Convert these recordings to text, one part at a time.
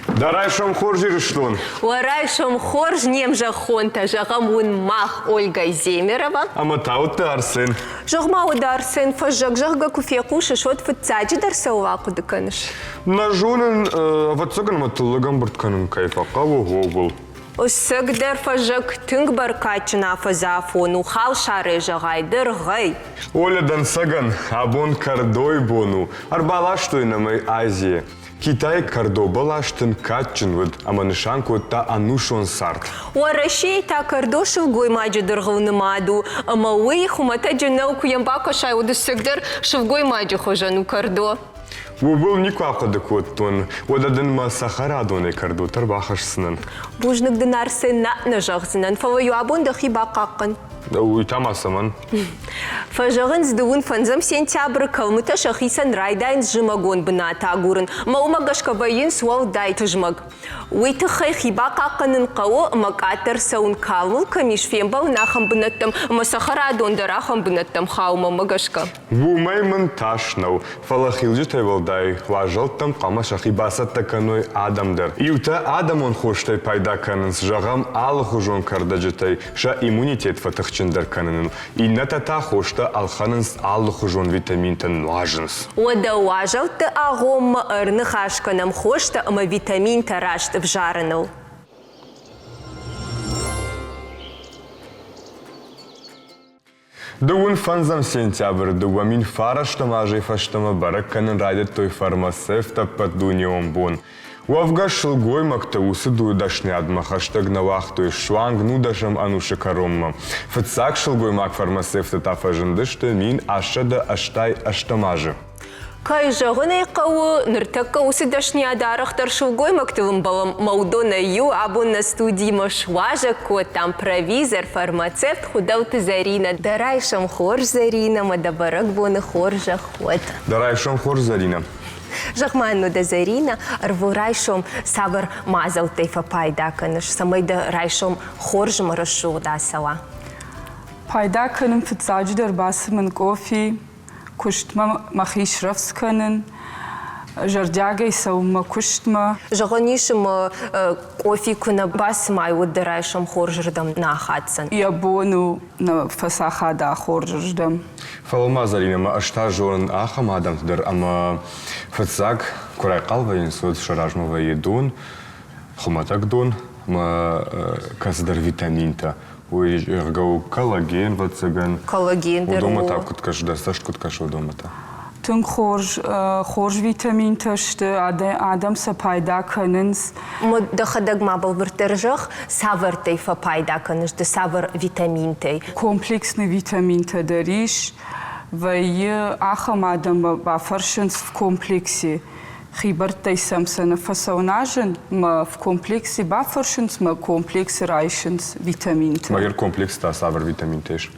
Дарайшом хоржир штон. Уарайшом хорж немжа хонта жагамун мах Ольга Земерова. Аматаут Арсен. Жагмауда Арсен фажак жага куфекуша шот фатсаджи дарсауаку дыканыш. Нажунен ватсаган матуллаган буртканын кайфака вогол. Сыгдар фажак тынг баркачына фазафону хал шары жагайдыр гай. Олядан саган абон кардой бону. Арбалаштуй на мой Азии. Китай кардо балаштын катчын вуд, аманышанку та анушон сарт. Уарашей та кардошил гоймаджи дыргылнымаду, ама уи хумата джанау куямбака шайуду сыгдар шивгоймаджи хожану кардо. Был никакой декоттон, одаден ма сахарадоне кардо тарбахашсынын. Бужнык дынарсын нажахсынын, фаваю абон да хиба каккан. Уйтамасаман. Фажагын сдуун фанзам сентябрь калмыта шахисан райдайн сжимагон бына тагурын. Маумагашка байын суал дай тыжмаг. Уйты хай хиба какканын кау макатер саун калмыл камиш фембал нахам бынаттам, масахара дондарахам бынаттам хаума магашка. Вумай монташнау, фалахилжи тайвалдай, лажалтам кама шахибаса таканой адамдар. Иута адам он хоштай пайда канын, жагам алхужон кардаджитай, ша иммунитет фатахчындар канынын. И натата хошта алханынс алхужон витаминтан важынс. Ода важалты агом ырны хашканам хошта ама витамин тарашт в жарыныл. Дуун фанзам сентябрь, дуамин фараштама жайфаштама баракканын райдет той фармацевта падунион бон. Уавгаш шылгой макта усыду дашни адма хаштаг на вахту и шванг нудашам ануша каромма. Фацак шылгой мак фармацевта тафажындышты мин ашада аштай аштамажы. Кай жагыны кау ныртакка усыдашни адарахтар шылгой мактывым балам маудона ю абун на студии машважа ко там провизор фармацевт худауты Зарина. Дарайшам хорж Зарина, мадабарак боны хоржа ход. Дарайшам хорж Зарина. Жахманну да Зарина, рвурайшом савар мазал тейфа пайдаканыш, самай да райшом хоржм рашу да сала. Пайдаканым фитсадждар басымын кофе, куштма махиш равсканын, жардягай саума куштма. Жаганишым кофе куна басмай ударайшом хоржрдам нахатсан. Я бону на фасахада хоржрдам. Фалма Зарина, ма ашта жорын ахам адамдыр, ама фацак курай қалвайын суд шаражмава едун, хуматак дун, ма каздар витаминта. Ой, гау коллаген вацаган. Коллаген деру. Удома так куткаш, да саш куткаш удома-то. Тун хорж витамин ташты адам са пайда канынс. Ма да хадаг мабал вертержах савар тейфа пайда каныш, да савар витаминтей. Комплексный витамин тадариш, вайе ахам адам бафаршинс в комплексе. Хибартай самсана фасаунажен, ма в комплексе бафаршинс, ма комплексе райшинс витаминта. Магер комплекс та савар витаминтеш.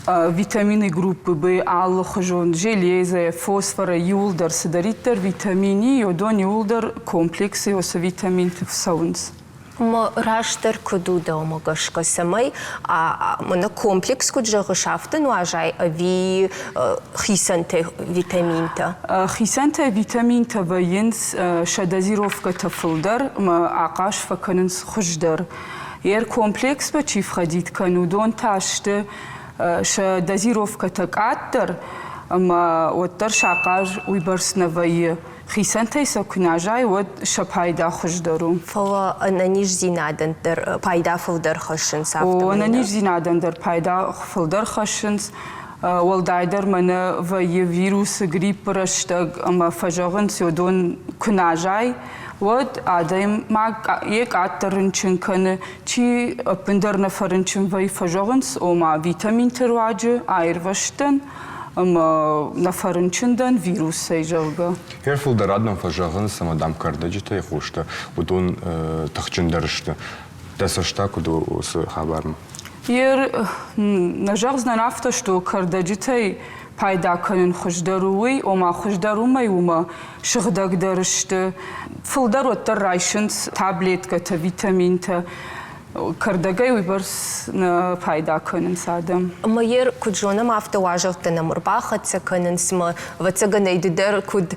Витамины группы Б, аллохожон, железа, фосфора, юлдар, садаритер, витамини, йодон, юлдар, комплексы, оса витаминты в саунс. Ма раштар кудуда омагашка самай, а на комплекс куджага шафтан уажай ви хисанте витаминта. Хисанте витаминта ваинс шадазировка тафылдар, ма акаш факанынс хуждар. Ер комплекс ба чи входит канудон ташты, шадазировка такаттар, ма оттар шакаж уйбарснавайе. Хисантай сакунажай вот шапайда хуждару. Фала ананиш зинадан дар пайда фылдар хашын сафтамайда. О, ананиш зинадан дар пайда фылдар хашынс. Walдайдар мана вайе вирус грипп раштаг, ама фажагын сёдон кунажай. Вот адаим маг ек аттарынчын каны, чи пындар нафарынчын вай фажагынс, ома витамин терваджы, айрваштын. Ама нафарынчындан вирус сайжалга. Ерфулдар аднам фажагын самадам кардаджита и хушта, удон тахчындарышты. Дасашта куду осы хабарм. Ер нажаг знанафта, что кардаджитай пайда канын хуждаруй, ома хуждарумай ума шыгдагдарышты. Фылдар оттар райшынс таблетката, витаминта. کردگی وی برس پیدا کنن سادم. مایر کجانم افتواجر تنمر باخت سکنن سما و تگنی در کد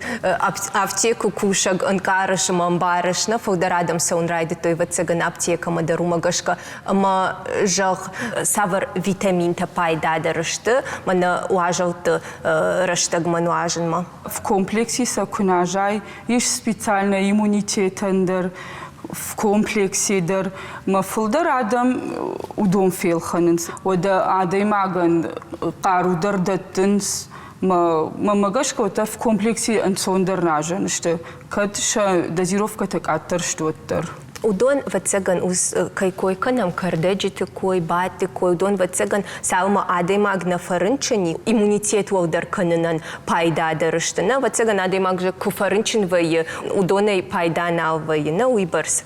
افتیکو کوشگ انکارش مامبارش نه فودر آدم سون راید توی و تگن افتیک ما درو مگشکا ما جغ سفر ویتامین تا پیدا درشت من واجر ت رشتگ من واجن ما. В комплексе сакунажай есть специальный иммунитет андер в комплексе дер мафулдер адам удом фелханенс ода адаймаган қарудер даттенс магашка ота в комплексе ансондер нажен что катша дозировка так аттерштоттер. Удон вацеган уз кой канам кардеджите кой бати кой удон вацеган саума адаймаг на фарынчани иммунитет волдар канынан пайда дарыштына вацеган адаймаг же куфарынчин вайы удонай пайда нал вайы на уйбарс.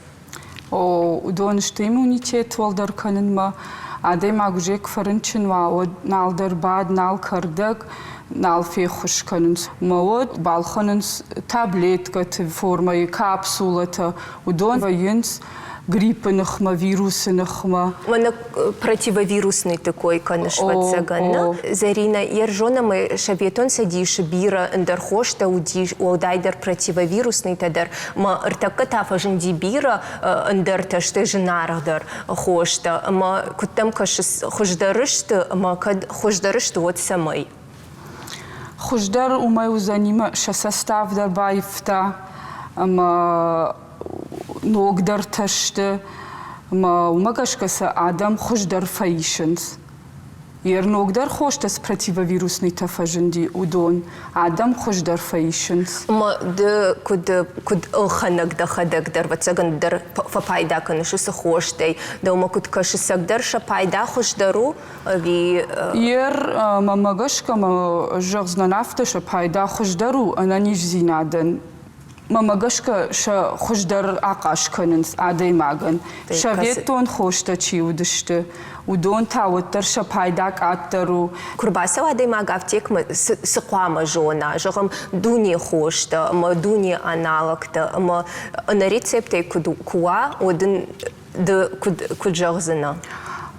О удон что иммунитет волдар канынма адаймаг же куфарынчин ва од налдар бад нал кардак нал фехуш канынс мавод балханынс таблетка форма капсулата удон вайынс гриппенахма вирусенахма. Мана противовирусный такой каныш вацеган. Зарина ержона мы шаветон садишь бира эндерхошта удиш удайдер противовирусный тадар ма ртака тафажен дибира эндерта что женардар хошта ма кутам кашис хождарышты ма кад хождарышты вот самой. Хождар умаю занима шасостав дарбайфта ногдар ташты умагашкаса адам хождар фаишенс. Ер ногдар хоштас противовирусный тафаженди удон адам хождар фаишенс. Ма да куд ханак да хадак дар вацаган дар фапайда канышуса хоштай да ума куд кашисак дар шапайда хождару ви Ер мамагашка жагзнанафта шапайда хождару ананиш зинаден. Мамагашка ша хождар акаш канынс адаймаган. Шаветон хошта чиудышты. Удон тавоттар шапайдак аттару. Курбаса адаймаг аптек ма сықуама жона жағым дуни хошта ма дуни аналогта ма на рецепте куа один да куд жағзына.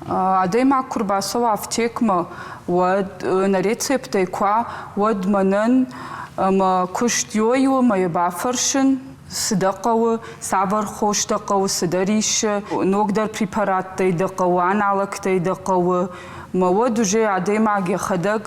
Адаймаг курбасова аптек ма вад на рецепте куа вад манын ما كشتيوي ما يبافرشن صدقوا سعبر خوش دقوا صدريش نقدر بريبارات تيدقوا عنالك تيدقوا مواد جي عدي معي خدق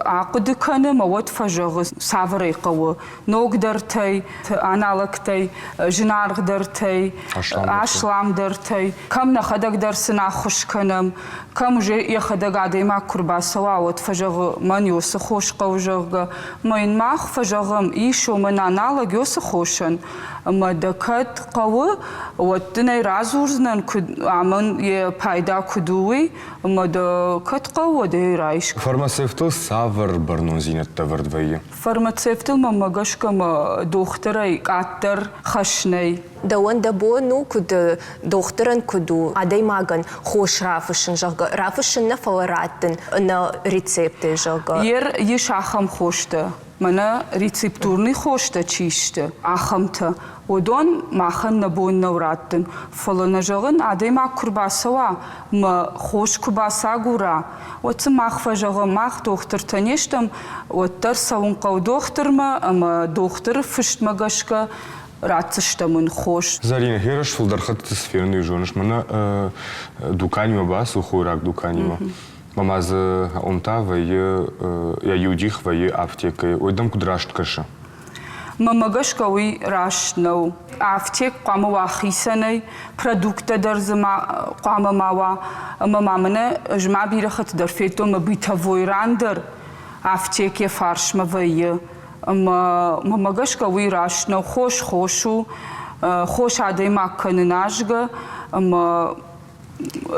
عقد كان مواد فجر سعبر يقوا نقدر تي عنالك تي جنار قدر تي عشلام در تي كم نخدق درسنا خوش كنم كم جي يخدق عدي مع كرباسوا وتفجر من يوسخوش قوجر ما ينماخ فجرم إيشو من عنالك يوسخوشن ما دكت قوة وتني رازورزن كد عمن يبايدا كدوي ما دكت قوة ده رايش. Фармацевтил савр барнозинет тавардвайы. Фармацевтил мамагашка ма докторай каттер хашней. Да он да бо ну куд докторан куду адаймаган хош рафышын жага рафышын на фалараттын на рецепте жага. Ер ешахам хошта. Мана рецептурный хошта чишта ахамта. Одон махан набон навраттын. Фаланажагын адаймаг курбасава ма хош курбаса гура. Отсы махфажага мах доктор танештам оттар савунқау докторма ама доктор фыштмагашка рацыштамын хош. Зарина, хераш фулдархат сферный жоныш. Мана дуканима бас, ухойрак дуканима. Мамаз онта вайы я юдих вайы аптекой. Ойдам кудрашт каша. Мамагашка уй рашнау. Аптек қамы вахисанай, продукта дарзыма қамы мава. Мамамына жма бирахат дар фето мабита войрандыр. Аптеке фаршма вайы. Мамагашка уй рашнау. Хош хошу. Хош адаймак канынажга.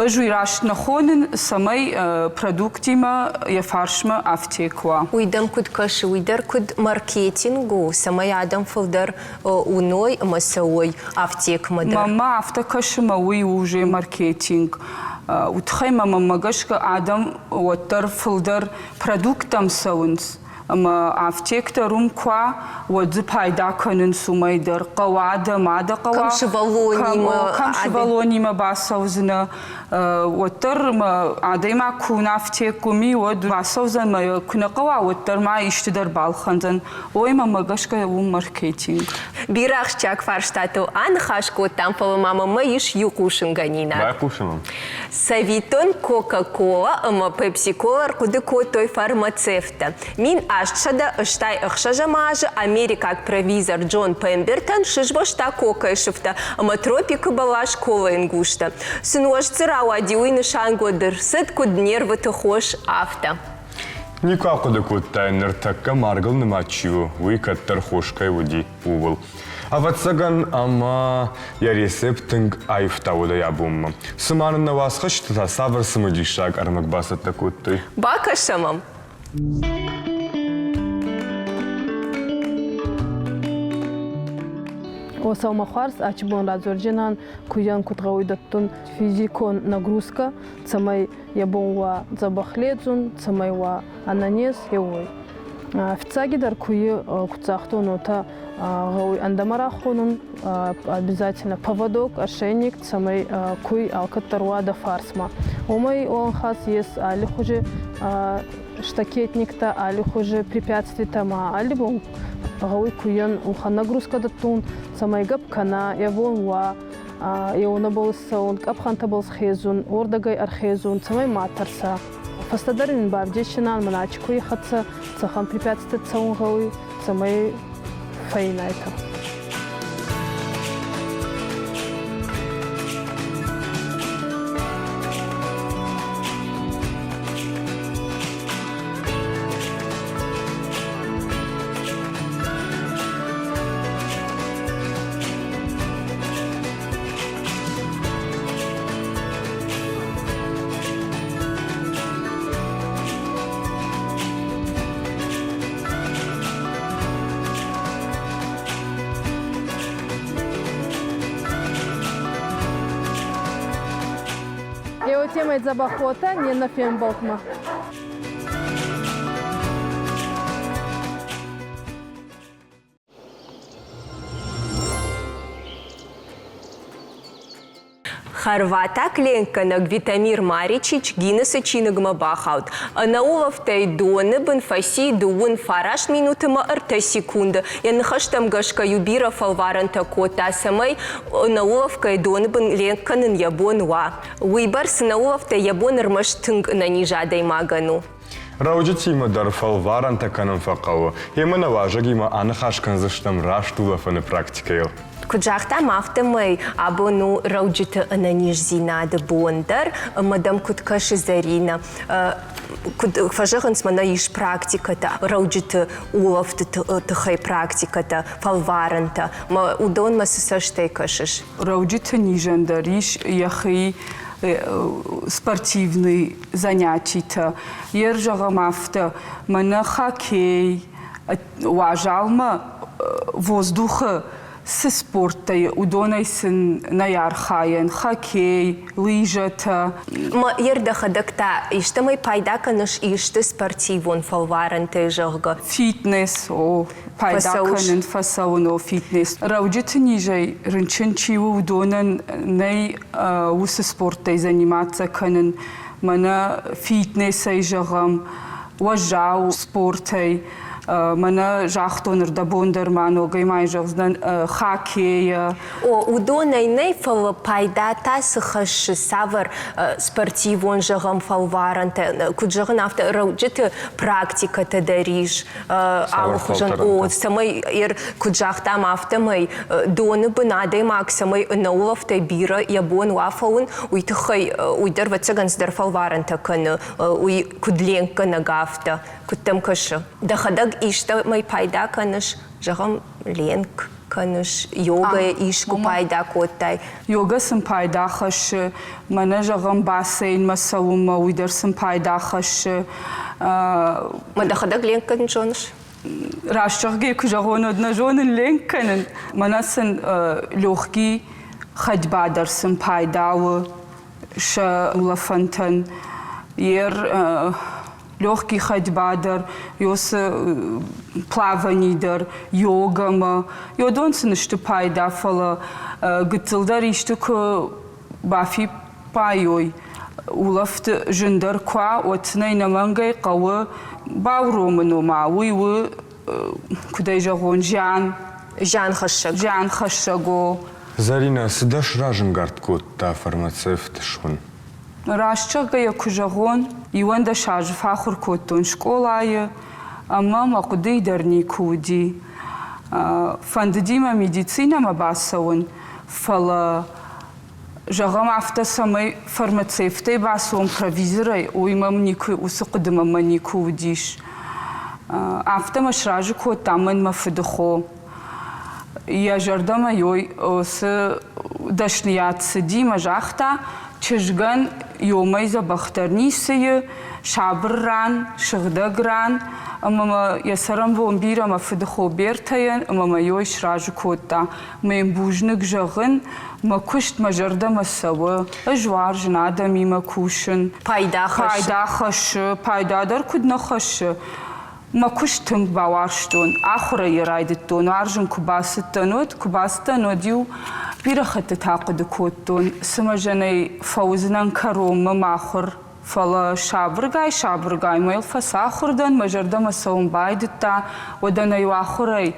Жуй рашна хонен самай продуктима я фаршма аптеква. Уйдам куд каши, уйдар куд маркетингу, самай адам фулдар уной масауй аптек мадар. Мама автокашима уй уже маркетинг. Утхай мама магашка адам оттар фулдар продуктам саунс. ما أفتك تروم كوا ودز بايدا كنن سوميدر قوادة ماذا قوا كم شبالوني ما باسوزنا وتر ما عادي ما كنا أفتك كمي ود باسوزنا ما كنا قوا وتر ما يشتدر بالخندن ويما مغش كماركتينج Бирахчак фарштату анхашку там мама маиш юкушин ганина. Дай кушаем. Савитон Кока-Кола, Пепси-Кола, куды той фармацевта. Мин ашчада штай ахшажамажа Америка провизор Джон Пембертон шишбашта кока шифта, тропика бала школа ингушта. Сынуаш цирауа диуины шангодер, сетку нервы хош авто. Никак декут тайнер такка маргал немачу, уикаттар хошкай уди увол. А вот саган ама я рецептинг айфтауда я бумма. Суман на вас хочет савр самодишак армакбаса такут ты. Бака шамам. Осаумахарс, ачбон разорджинан, куян кутгауидаттун физикон нагрузка, цамай ябонва забахледзун, цамайва ананес евой. В цагидар куи куцахтун ота гауи андамарахунун обязательно поводок, ошейник, цамай куи алкаттарвада фарсма. Омай онхас ес али хуже штакетник-то, али хуже препятствий тама, али бон гауи куян уха нагрузка даттун, цамай габкана, явонва, явона болса он капханта болс хезун, ордагай архезун, цамай матарса. Фастадарин бабдечинан маначку ехаться, цахан препятствий цаун гауи, цамай фейнайта. Его тема забахота не на фемболкма. Харвата кленканаг Витамир Маричич Гиннеса чинагма бахаут. Наулов тайдоны бенфаси дуун фараш минутыма арта секунда. Я нахаштам гашка юбира фалваранта кота самай наулов кайдоны бен ленканын ябонва. Уйбарс наулов та ябон армаштынг на нижадай магану. Раудитима дар фалваранта канам факау. Ема наважагима анахашкан заштам раштулафаны практикайл. Куджахта мафтамай абону рауджита ананиш зинада бондар, мадам куткаши зарина. Фажахан смана иш практиката, рауджита улафта тахай практиката, фалваранта. Ма удон масасаштай кашиш. Рауджита нижандариш яхи спортивные занятия. Ержагам авто, мана хоккей, уважалма воздуха. С спорта удонайсын наярхаен, хоккей, лыжата. Ма ердахадакта, иштамай пайдаканыш ишты спортивон фалваранты жырга. Фитнес, пайдаканын фасауно фитнес. Рауджиты нижай рынчынчиву удонан най усы спортай заниматься канын. Мана фитнесай жыргам, важау спортай. Мана жахтонер да бондермано гаймай жавздан хоккея. Удонай най фал пайдата схаш савар спортивон жагам фалваранте. Куджаган авто рауджиты практиката дариш. Алхужан самай ир куджахтам автомай доны бынадай мак самай наулафтай бира ябон вафаун уйтхай уйдар вацаган сдар фалваранте каны уй кудленка нагафта куттам каша. Дахадаг ишта май пайда каныш жагам ленк каныш йога ишку пайда коттай. Йога сын пайда хашы, мана жагам бассейн масаума уйдар сын пайда хашы. Ма дахадаг ленк каныш жоныш? Рашчагы кужагон одна жонын ленк канын. Мана сын лёгкий ходьба сын пайдавы ша улафантан. Ер легкий ходьба дар, ёс плавание дар, йога ма, ёдон сынышты пайда фала, гытылдар иштук бафи пайой, улафт жындар ква, отнай намангай қавы бауромыну ма, уй кудай жагон жан хашаго. Зарина, сыдаш ражен гард котта фармацевт шун? Рашчага яку жагон, иван да шаж фахур коттон школая, ама макудый дарни куди. Фандидима медицина мабасаун, фала жагам афта самай фармацевтай басуам провизорай, уймам нику усукудымама никудиш. Афта машражу коттаман мафидхо. Я жардама йой с дашният сидима жахта, чижган йомай за бахтарнисые, шабрран, шагдагран, мама я сарам вомбира мафидхо бертаян, мама йой шражу котта, мэм бужнык жагын, ма кушт ма жардама сава, ажвар жнада мима кушын. Пайда хашы, пайда дар кудна хашы. ما كشتم باورشتون آخر يرايدتون وارجن كباستنود كباستنوديو بيرخت تاقد كوتون سمجني فوزنان كروم ماخر فلا شابرغاي ميل فساخر دن مجرد مسوم بايدتا ودنا يواخري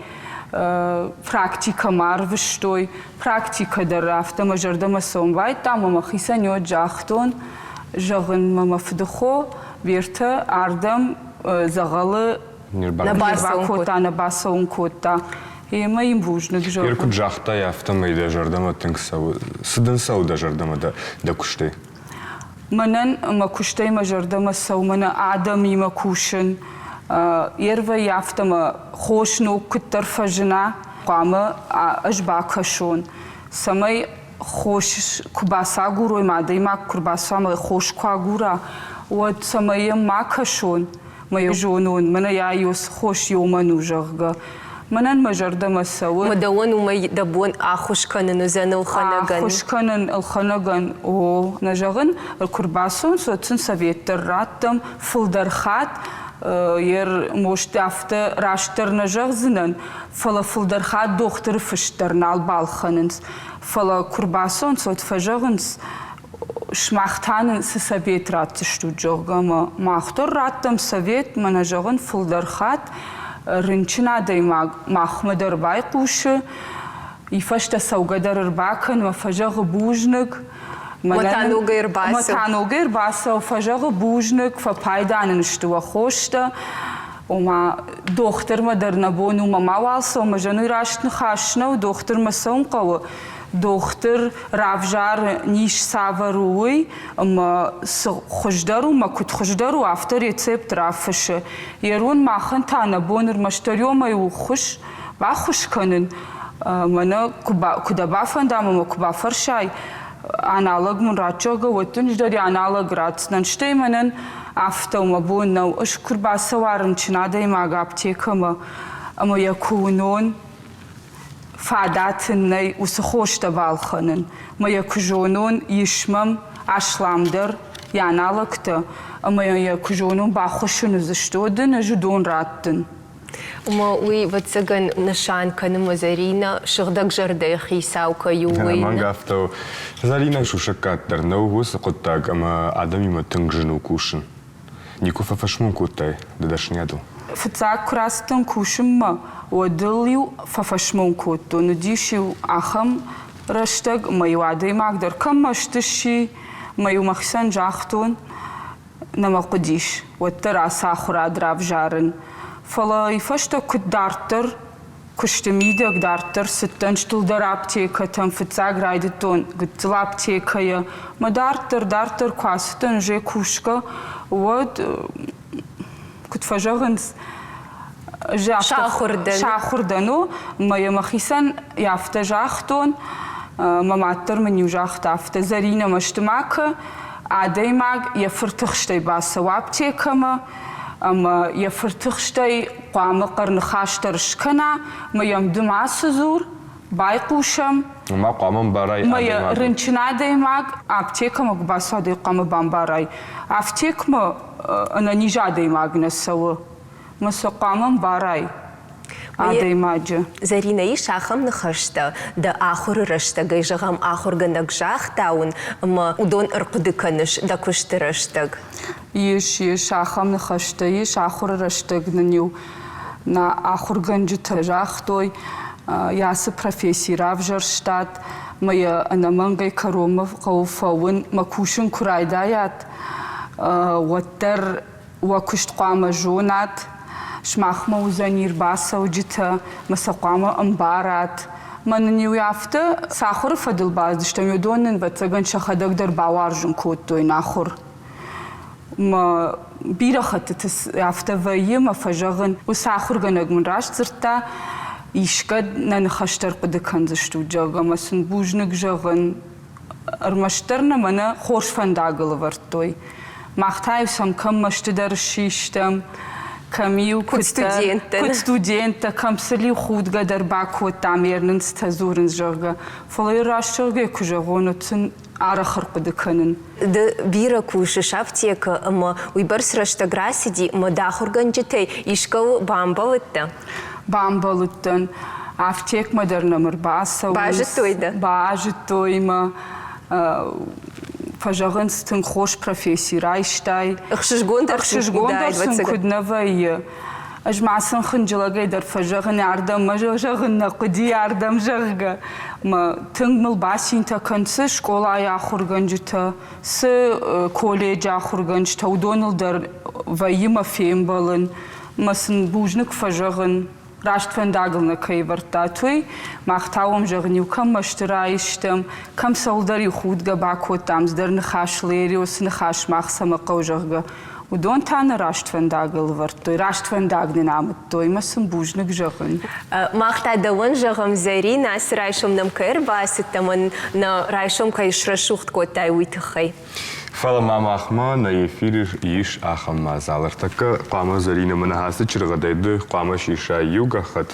практика марвштой практика драфта مجرد مسوم بايدتا ماما خيسانيو جاختون جغن ماما فدخو بيرتا عردم زغال на басаун кота. Ема им бужник жар. Иркут жахта яфта майда жардама тыңсау. Сыдын сау да жардама да куштай. Манан ма куштай ма жардама сау мана адам има кушын. Ерва яфта ма хошну куттар фажина қама ажба кашон. Самай хош кубаса гурой мада има курбаса ма хош куагура. Вот самай ма кашон. ما يجونون من يعيوس خوش يومن وجرجا منن مجرد مسوي مدون وما يدبون آخوش كانن زن الخنجان آخوش كانن الخنجان و نجغن الكرباسون سوتن سبيت الراتم فلدرخات ير مشتافت راشتر نجغزنن فلا فلدرخات دختر فشترنا البالخننس فلا كرباسون سوت فجغنس شمختان سبيت رات شتوجوغا ما اختار راتم سبيت من جغن فلدرخات رنچنا دايما محمد رباي قوش يفشت سوغدر رباكن وفجغ بوجنك متانو غير باسا وفجغ بوجنك فبايدان نشتوا خوشتا وما دختر ما درنبون وما موالسا وما جنو راشتن خاشنا ودختر ما سونقوا دختر رافجار نیش ساوروی اما خوشدارو ما کت خوشدارو افتر رецепт رافشه یرون ماخن تانا بونر مشتریو ما خوش با خوش کنن منا کدا بافندام ما کبا فرشای آنالوگ من راچوگا وتنج داری آنالوگ راتسنن شتی منن افتا ما بون نو اشکر باسوارن چناده ما گابتی کما اما یکونون فعداتني وسخوش تبالخنن ما يكجونون يشمم عشلامدر يعني علقته أما يكجونون باخشون زشتودن جدون راتن وما وي وتسجن نشان كان مزارينا شغدك جردي خيسا وكيوين ما قافتو زارينا شو شكات درنو وس قطاق أما آدمي ما تنجنو كوشن نيكو ففشمون كوتاي دداشنيادو فتاك كراستن كوشم ودليو ففشمون كوتو نديشيو أخم رشتق ما يوعدي مقدر كم مشتشي ما يومخسن جاختون نما قديش والترى ساخر أدراف جارن فلا يفشتو كدارتر كشتميدك دارتر ستنشتل درابتيكا تم فتاك رايدتون قلت لابتيكا يا ما دارتر كواستن جي كوشكا ود كنت فجغنس شاخردنو ما يمخيسن يافتا جاختون ما معتر من يوجاخت افتا زرينا مجتمعك عادي ماك يفرتخشتي باسوابتي كما اما يفرتخشتي قام قرن خاشتر شكنا ما يمدم عسزور بايقوشم ما قامم برای ما ادیما رنچناده ماگ افتیک ما باساده قام بامبارای افتیک ما انا نیجاده ماگ نسوا مسا قامم بارای ادیماج Зарина и шахам нахашта, да ахур рашта, гайжагам ахур ганак жах таун, ма удон аркудыканыш, да кушты раштаг. Иш ахам нахашта, иш ахур раштаг на ню, на ахур ганджита жахтой, ясы профессии равжарштат, моя анамангай каромов кауфаун, макушин курайдаят, ваттер вакушт қама жонат, شماخما وزنير باسا وجتا مساقاما امبارات من نيو يافتا ساخر فدل باز دشتم يدونن بتسغن شخدق در باوارجن كوتوي ناخر ما بيرخت تس يافتا وي ما فجغن وساخر غنق من راش زرتا يشكد ننخشتر قدكن زشتو جاغا مسن بوجنق جغن ارمشترنا منا خوش فنداغل ورتوي مختايو سم كم مشتدر شيشتم كميو كنت ستودنتا كم سلي خود قدر باكو تعميرن ستزورن جرغا فلي راشرغا كجغونو تن آخر قدكنن د بيرا كوش شافتيك اما ويبرس رشتا غراسيدي ما داخر گنجتي يشكو بامبالتن افتيك مدرنا مرباسا باجتوي ده باجتوي ما فجأة ستن خوش بروفيسي رايشتاي اخششگوندر سن كدنوي اجمع سن خنجلا قيدر فجأة نعردم مجغ نقدي عردم جغ ما تنمل باسين تا كنت شكولا ياخر گنجتا س كوليج ياخر گنجتا ودونل در ويما فيم بالن ما سن بوجنك فجأة راشت فنداغلنا كيبرتاتوي مختاوم جغنيو كم مشترايشتم كم سولدري خود باكو تامز در نخاش ليري وس نخاش مخسم قوجغ ودون تان راشت فنداغل ورتوي راشت فنداغن نامتوي مسم بوجنك جغن مختا دون جغم زارينا سرايشم نم كير باستمن نا رايشم كيشرشوخت كوتاي ويتخي فلا ماما أخما نيفير يش أخم ما زالر تكا قامة زرينة من هاسة چرغدايد قامة شيشا يوغا خد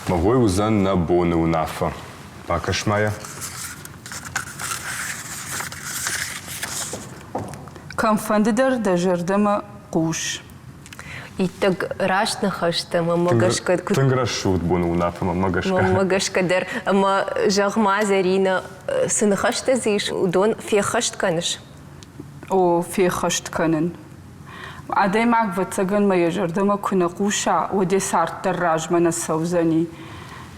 مغوي وزن نبون ونافا باكش مايا كم فنددر دجردم قوش يتق راشت نخشتا ما مغشكا تنغرشوت بون ونافا ما مغشكا در ما جغما زرينة سنخشتا زيش ودون في خشت كنش او في خشت كنن عدي معك فتسغن ما يجردم كنا قوشا ودي سارت الراج من السوزني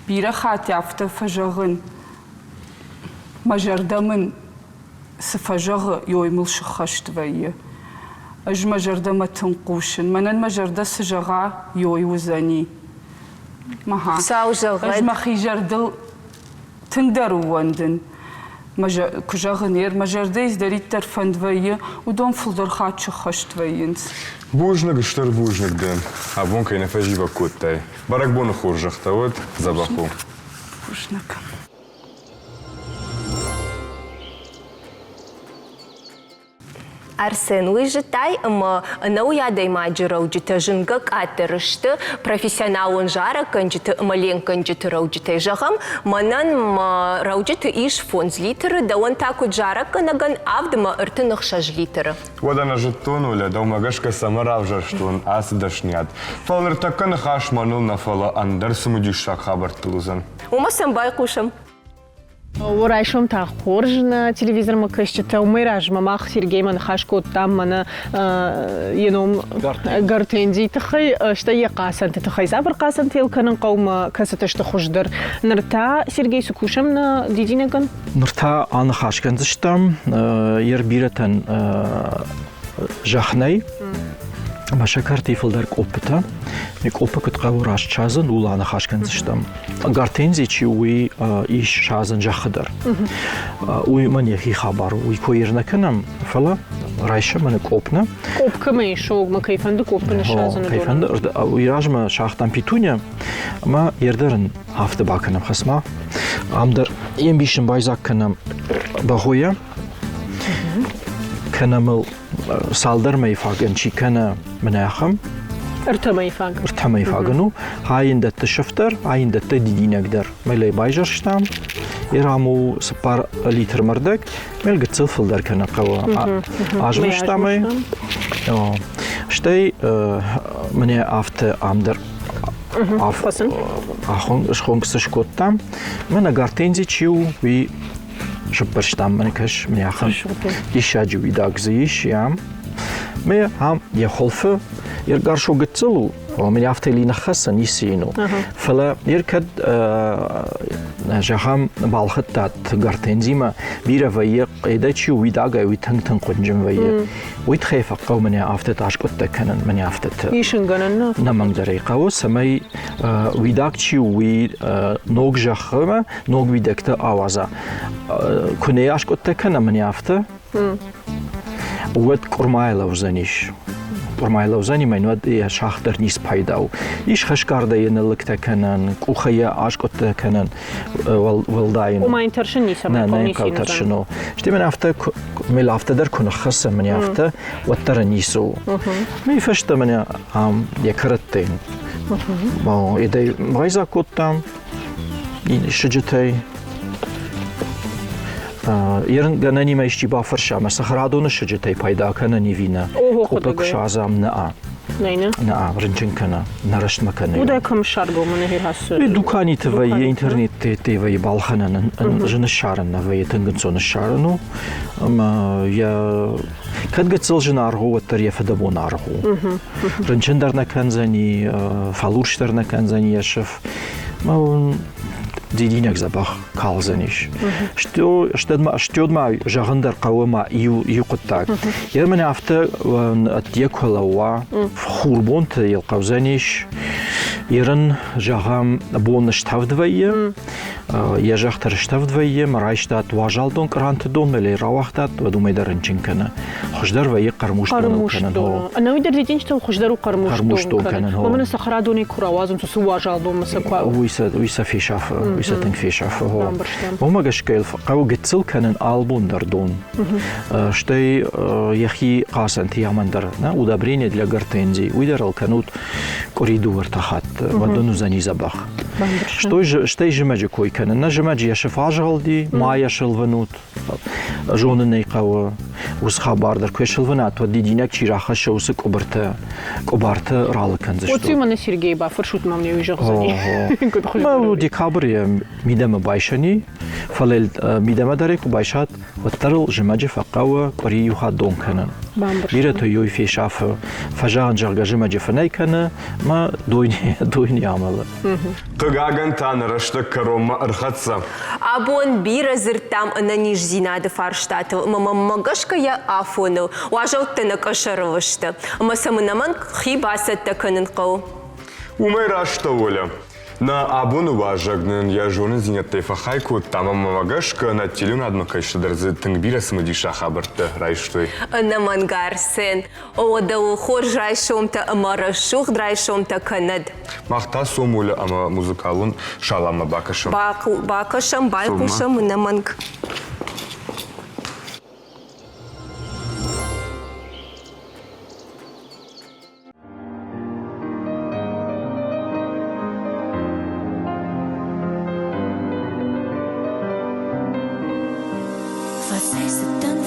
بيرخات يافتا فجغن ما جردمن سفجغ يويمل شخشت ويه اج مجرده ما تنقوشن منن مجرده سجغا يوي وزني مها ساو جغد اج مخي جردل تندر وندن كجغنير مجرده ازدري ترفند ويه ودون فلدر خات شخشت وينس بوجنك اشتر بوجنك دين ابون كاين فاجي بكوتاي برك بون خورجخ تاود زبخو بوجنك Арсен уйжытай, ама науядай маджирау жита жынгак атырышты, профессионалын жара канжиты, мален канжиты раужитай жағам, манан раужиты иш фонз литры, да он таку жара канаган авдыма ыртынық шаж литры. Водана жыттонуля, да умагашка сама равжаштун, асы дашнят. Фалыр такканы хаш манул на фала андар сумудюшак хабар тылузан. Умасам байкушам. ورایشم تا خورج на телевизор ما кашчата умираж мамах Сергей man хашко там мана ينوم гартенди тхай шта яқасан тхай забр қасан тел канан қаума касаташ тхуждар нырта Сергей сукушам на дидинаган нырта аны хашкан зыштам ер биратан жахнай Маша карты филдер опыта, мик опыт кавураш чазан улана хашкан зыштам. Гартензи чи уи иш чазан жахдар. Уи мане хи хабар, уи коирна канам фала райша мане копна. Копка мей шог ма кайфанды копна чазан. Кайфанды уи ражма шахтан питуня, ма ердерн хафта баканам хасма. Амдар ем бишин байзак канам багоя. Канамыл салдармай фаган чи кана مناخم ارتمي فاق ارتمي فاقنو هاي اندت شفتر هاي اندت ديدين اقدر ملي بايجر شتام يرامو سبار لتر مردك مل قتل فلدر كنا قوا عجب شتامي شتي مني afte amder خون كسشكوتام من غارتينزي تشيو وي شبرشتام منكش من ياخن يشاجي ويداغزيش يام مي هم يخلفه يرجع شو قتلو ومن يفتلي نخسن يسينو فلا يركض جاهم بالخطات قرتين ما بيرا ويا قيدة شو ويداعي ويتهن قنجم ويا ويتخيف قوم من يفتت عشق التكنن من يفتت يشنغنا نمان دريقة وسمي ويداك شو وي نوج جخمة نوج ويدكت آوازا كوني عشق التكنن من يفته وقت كرماي لوزنيش ورمای لوزانی منود یه شاخدر نیست پیداو ایش خشکارده یه نلکت کنن کوخیه عاشقت کنن ولداین و ما اینترشن نیست نه نه کالترشنو شتی من افته میل افته در کنه خصه من افته و تر نیسو میفشته من هم یکرتین ما ایده رایزا کتام این شجته يرن جناني ما يشتبه فرشة مثلا خرادون الشجتة بايدا كنا نيفينا وبك شعزام نأ نأ رنجن كنا نرشت مكانه وده كم شاربو من هي هاس دكاني تبعي إنترنت تبعي بالخنا جن الشارن نبعي تنجنسون الشارنو أما يا كد قتل جناره والتريف دبو ناره رنجن درنا كان زني فالورش درنا كان زني يشوف ما دينك زباخ كالزنيش شتود ما جاهندر قوما يقطع يرمن عفته اتيك لوا خوربون يلقوزنيش يرن جاهم بون شتافدويه يجاخ ترشتافدويه مرايشتات واجالدون كرانت دون ملي راوختات ودومي درنچن كنا خشدر وي قرموش دون كنا انا ويدر دينش خشدر وقرموش دون كنا ومن سخرادوني كراوازن تو واجالدون مسكوا ويسا في شاف ويسا تنك في شاف هو وما قشكيل قاو قتل كان البون دردون شتي يخي قاسنتي امندر نا ودابرين для гортензии ويدر الكنوت كوريدور تحت ودونو زني زباخ что جماجي كوي كان نجماجي يشف عجلدي ما يشلفنوت جونني قاو وسخبار در كشلفنات ودي دينك شيراخ شوس كوبرت رالكنزشتو وتي من سيرجي بافر شوت مامني ويجغزني ما ديكابر ميدم بايشني فلل ميدم داريك بايشات وترل جماجي فقاو بري يخاد دون كان بيرتو يوي في شاف فجان جرجا جماجي فناي كان ما دويني عمل قاعن تان رشتك كروما ارخصا أبون بير زرتام أنا نيج زيناد فارشتات ماما مغشكا يا أفونو واجو تنكشر وشتا ما سمنامن خيباسة تكننقو وما راشتا ولا на абуну важагнен я жонын зиняттай фахайку тамам мамагашка на телюн адмакайшты дарзы тыңбира смыдиша хабарты райштой. На мангарсен, ода ухор райшомта амарашух драйшомта канад. Махта сомуля ама музыкалун шалама бакашам. Бакашам, байкушам на манг.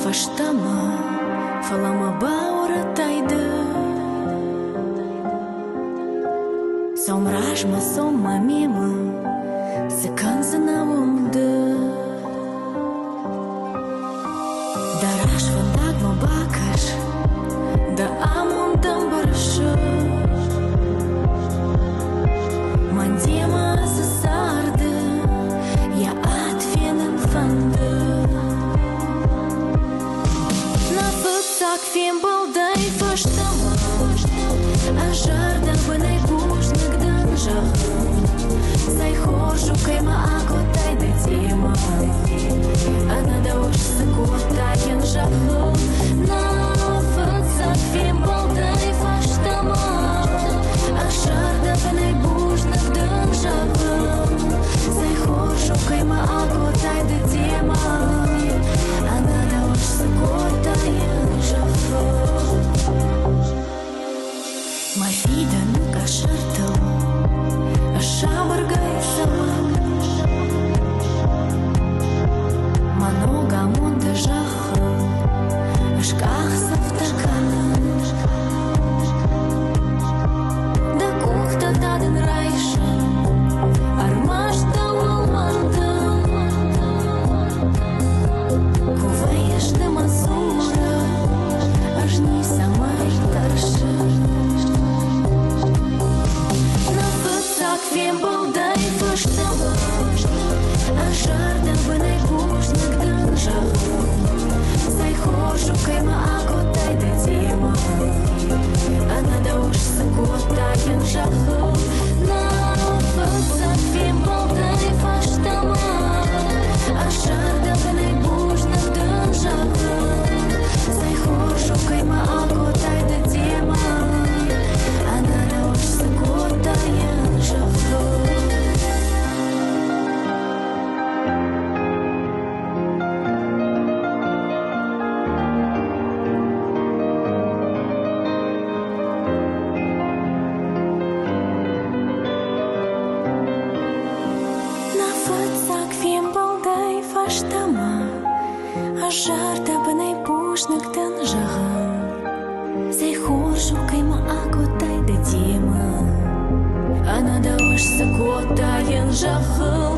Fashtama, falama baura taida. Somrajma somma mima, se kanzana wunda. Darash vandagma bakash, da amon dambarsha. Mandima zasarda, ya atfenen fanda. Фим балдай фаштама, а жардан бынай кушник данжа. Зай хожу кайма акотай дитима, а надо уж сакотаен жаху. На фацак фим балдай фаштама, а жардан бынай кушник данжа. Зай хожу кайма акотай дитима, а надо уж сакотаен. Мафида ну кашартал, а шабаргай сама. фараштама, ажар табынай пушныктан жағын. Сай хоршу кайма акотай да демы. Анада ошсы котайын жақыл,